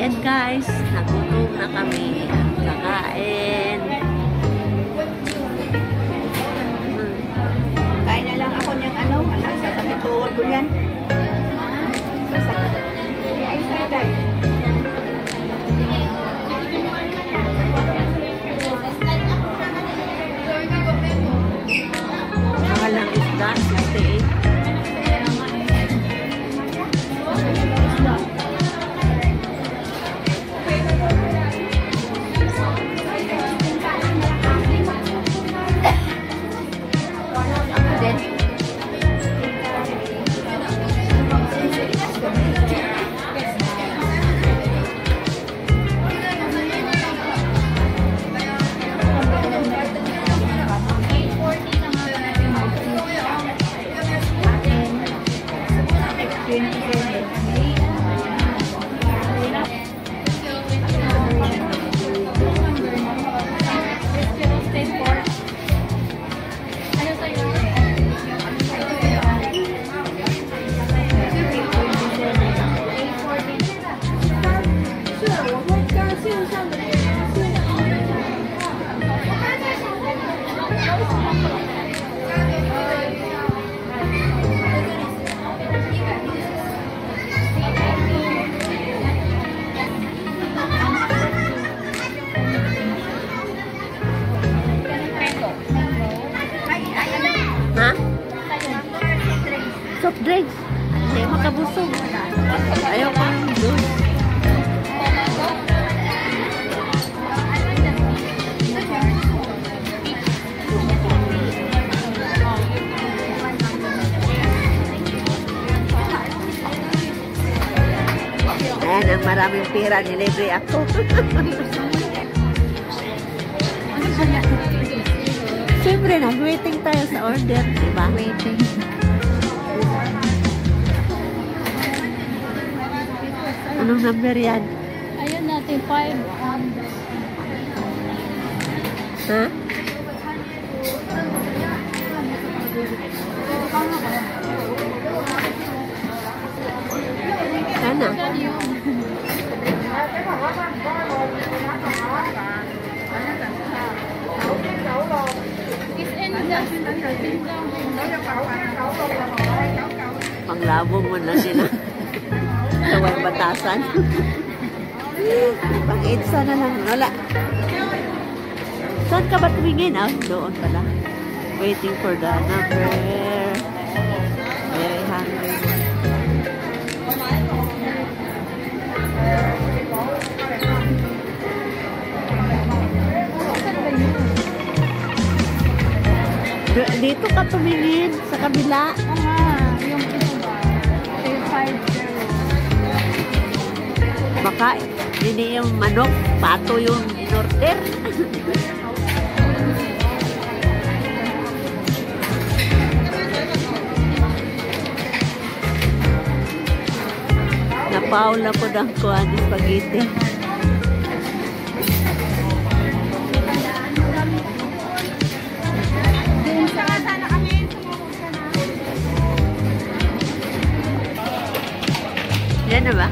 Ayan guys, nagutom na kami. Kakain. Kain na lang ako niyang ano, sasakit tuhod ko yan. Sasakit. Ay, sakay. Walang isda, 68. Soft drinks. Hindi makabusog. Ayaw ko yung juice. Ayan, ang maraming pira. Nilibre ako. Siyempre, nag-waiting tayo sa order. Diba? Waiting. Anong number yan? Ayun natin, 5. Ha? Sana? Panglabong mo na sila. Tawag batasan. Pang-EDSA na lang. Wala. Saan ka ba tumingin? Ah, doon pala. Waiting for the number. Very hungry. Dito ka tumingin sa kabila. Yung ito ba? 5. Baka hindi yung manok, pato yung in-order. Napaula po ng kuhan ng spaghetti. Yan na ba?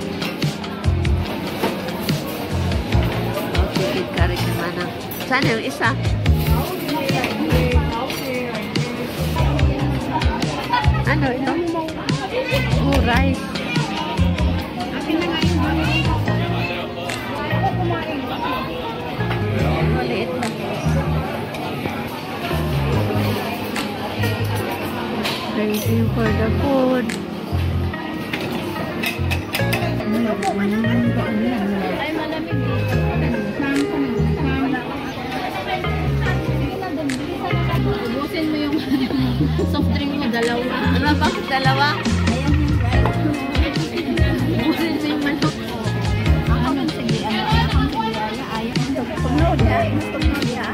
Sana yung isa. Ano ito? Oh, rice. Maliit na. Waiting for the food. Ay, malamig dito. Ubusin mo yung soft drink mo, dalawa. Ano ba? Dalawa? Ayan yung rice. Ubusin mo yung manok. Ako sige, ayaw yung tugtog na. Tugtog na.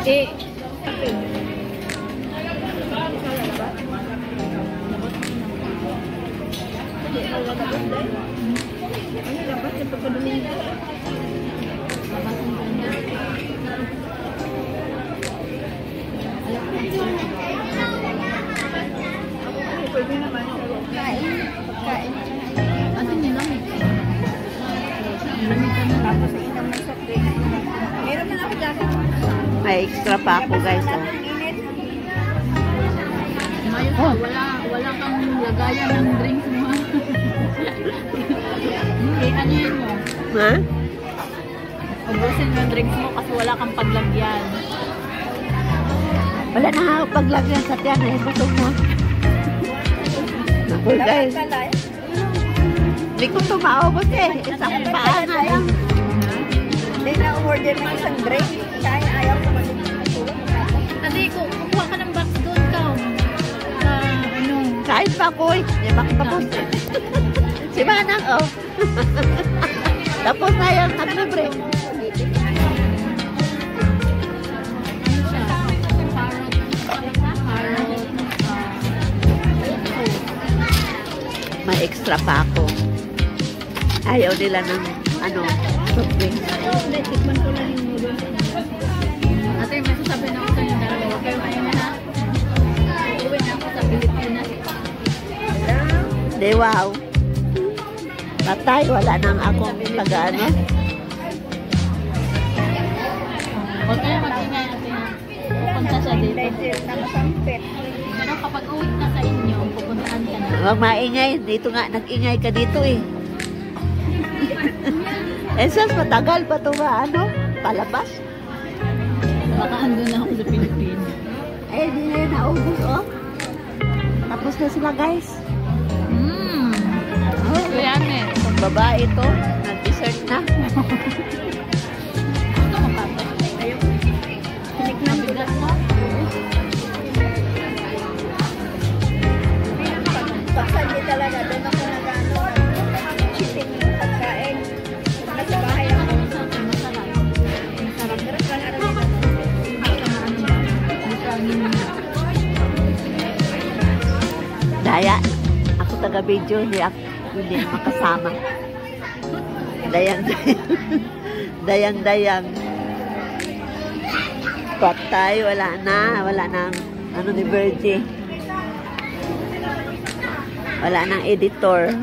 Eh, Ano dapat yung pagkaduling ko? Pwede naman. Kain. Ano nilamig? Nilamig ka na. Tapos inom ng soft drink. Meron na ako dyan. May extra pa ako guys. Oh. Mayos ka, wala kang lagayan ng drinks mo. Ano yun mo? Ha? Ubusin mo yung drinks mo kasi wala kang paglagyan. Wala na ako paglagyan sa tiyan eh. Busog na. Ako guys. Hindi ko ito maubos eh. Isang paa na lang. Hindi na order mo isang drink. Kaya ayaw ko mag-tulog. Ate, kukuha ka ng box doon ka. Ano? Kain pa ko eh. Di ba tapos? Si Manang oh. Tapos na yan. Nag-libre. May extra pa ako. Ayaw nila ng ano, soft drinks. Tikman ko lang yung noodles. Ate, may sasabihin ako sa inyo dalawa. Huwag kayong ayun na. Uuwi na ako sa Pilipinas. Di wow. Patay, wala nang akong taga-ano. Huwag kayo mag-ingay ate. Pupunta siya dito. Nakasampit. Pero kapag uwi na sa inyo, pupuntaan ka na. Huwag maingay. Dito nga, nag-ingay ka dito eh. Esas, matagal pa ito ba, ano? Palabas. Baka andun na ako sa Pilipinas. Eh, di na yun naubos, oh. Tapos na sila, guys. Oh, yan eh. Itong babae ito, nag-dessert na. Gusto mo pa ito? Tinikman ko Bigat mo? Baksan di talaga. Doon ako nag-ano. Chitin yung pagkain. Nasa bahay ako. Masarap. Masarap. Pero kung ano nila. Daya. Ako taga-video, hindi makasama. Dayang. Patay, wala na ano ni Virgie. Wala nang editor.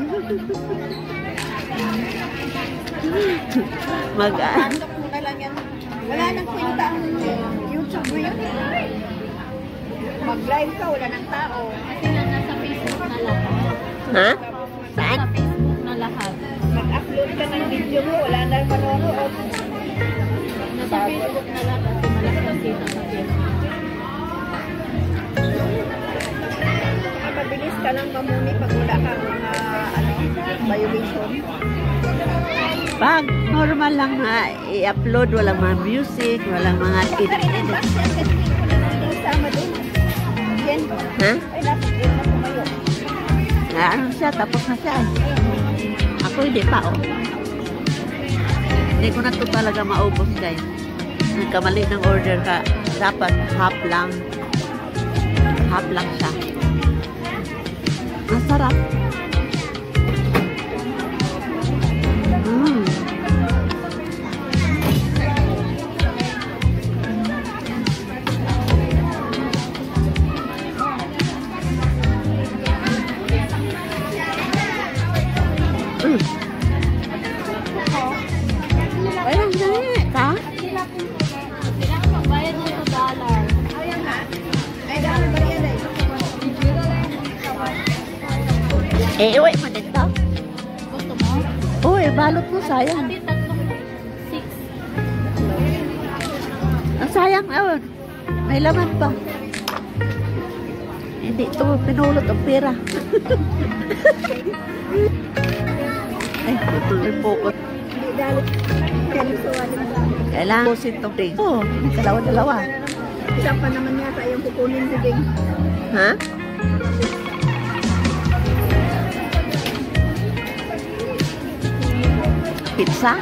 Pasok mo na lang yan. Wala nang kwenta ang YouTube mo yun. Mag-live ka, wala nang tao. Kasi nga nasa Facebook na lahat. Ha? Saan? Nasa Facebook na lahat. Mag-upload ka ng video mo, wala nang manonood. Nasa Facebook na lahat kasi malaki ang kita sa Facebook. Mabilis ka lang mamuni pag wala kang violation. Pag normal lang na i-upload, walang mga music, walang mga edit. Sama din. Yan. Ha? Ay, dapat yun na pumayo. Ano siya, tapos na siya. Ako hindi pa, oh. Hindi ko na ito talaga maubos, guys. Nagkamali ng order ka. Dapat half lang. Half lang siya. Masarap. Walang dali ka? Kailangan magbayad mo sa dollar. Ayan ha. Ay, dami ba yan eh? Uwi mo dito. Gusto mo? Uy, balot mo, sayang. Ate, tatlong 6. Ang sayang, oh. May laman pa. Hindi ito pinulot ang pera. Ay, tutuloy po ko. Hindi dalit. Kailangan pusin itong ding. Oo, dalawa-dalawa. Isa pa naman yata yung kukunin si Ding. Ha? Pizza?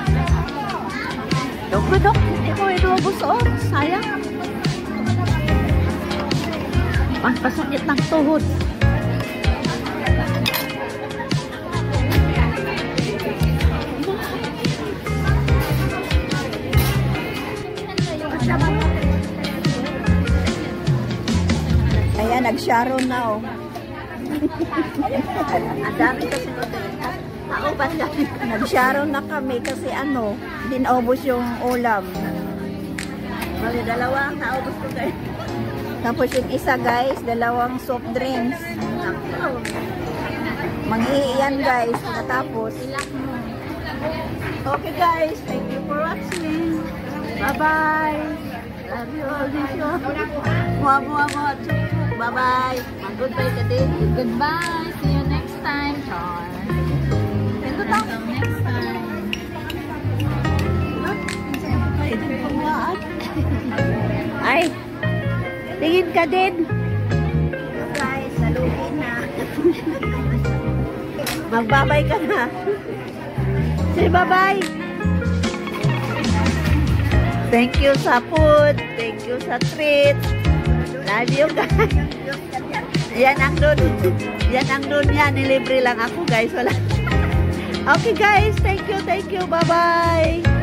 Dok, hindi ko inubos, oh. Sayang. Pampasakit ng tuhod. Ayan, nag-sharon na oh. Ang dami kasi naupas kami. Nag-sharon na kami kasi ano, dinaubos yung ulam. Mali, dalawa ang naubos ko guys. Tapos yung isa guys, dalawang soft drinks. Manghihiyan guys, natapos. Okay guys, thank you for watching. Bye-bye. Love you all this show. Muha. Bye-bye. Goodbye ka din. Goodbye. See you next time, Char. Until next time. Ay, tingin ka din. Guys, naluhin na. Magbabay ka na. Say bye-bye. Thank you sa food. Thank you sa treat. Love you guys. Yan ang dun. Yan ang dun yan. Nilibre lang ako guys. Wala. Okay guys. Thank you. Bye-bye.